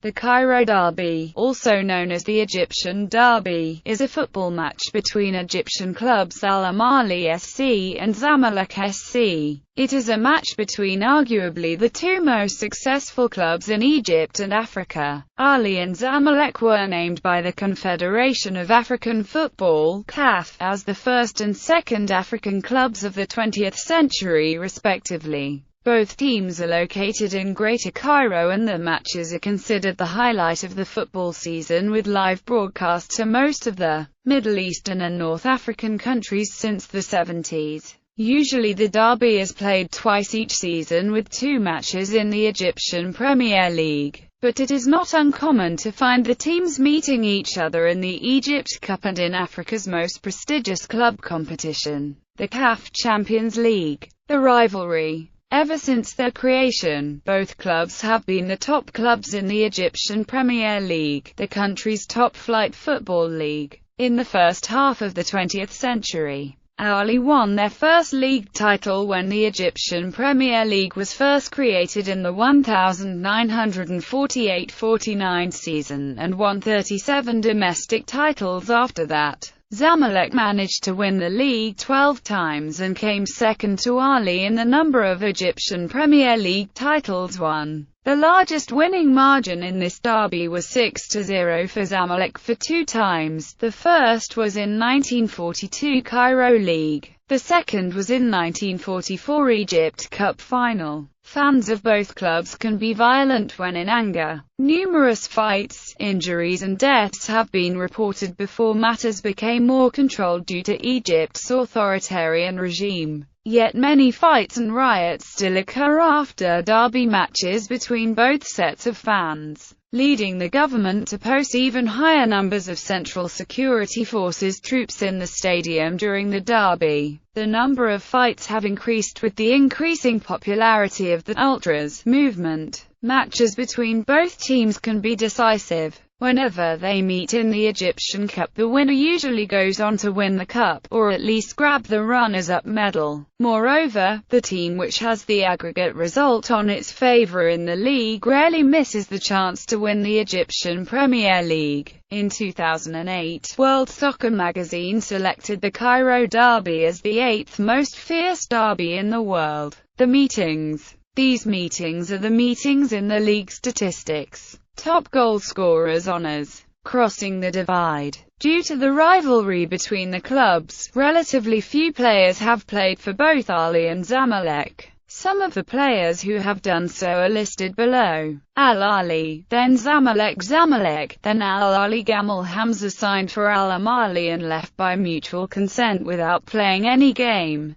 The Cairo Derby, also known as the Egyptian Derby, is a football match between Egyptian clubs Al Ahly SC and Zamalek SC. It is a match between arguably the two most successful clubs in Egypt and Africa. Ahly and Zamalek were named by the Confederation of African Football (CAF) as the first and second African clubs of the 20th century, respectively. Both teams are located in Greater Cairo, and the matches are considered the highlight of the football season, with live broadcast to most of the Middle Eastern and North African countries since the 70s. Usually the derby is played twice each season, with 2 matches in the Egyptian Premier League. But it is not uncommon to find the teams meeting each other in the Egypt Cup and in Africa's most prestigious club competition, the CAF Champions League. The rivalry. Ever since their creation, both clubs have been the top clubs in the Egyptian Premier League, the country's top-flight football league. In the first half of the 20th century, Ahly won their first league title when the Egyptian Premier League was first created in the 1948-49 season, and won 37 domestic titles after that. Zamalek managed to win the league 12 times and came second to Ahly in the number of Egyptian Premier League titles won. The largest winning margin in this derby was 6-0 for Zamalek for 2 times. The first was in 1942 Cairo League. The second was in 1944 Egypt Cup final. Fans of both clubs can be violent when in anger. Numerous fights, injuries and deaths have been reported before matters became more controlled due to Egypt's authoritarian regime. Yet many fights and riots still occur after derby matches between both sets of fans, leading the government to post even higher numbers of Central Security Forces troops in the stadium during the derby. The number of fights have increased with the increasing popularity of the Ultras movement. Matches between both teams can be decisive. Whenever they meet in the Egyptian Cup, the winner usually goes on to win the cup, or at least grab the runners-up medal. Moreover, the team which has the aggregate result on its favor in the league rarely misses the chance to win the Egyptian Premier League. In 2008, World Soccer magazine selected the Cairo Derby as the 8th most fierce derby in the world. The meetings. These meetings are the meetings in the league statistics. Top goal scorers honors. Crossing the divide. Due to the rivalry between the clubs, relatively few players have played for both Ahly and Zamalek. Some of the players who have done so are listed below. Al Ahly, then Zamalek. Zamalek, then Al Ahly. Gamal Hamza signed for Al Ahly and left by mutual consent without playing any game.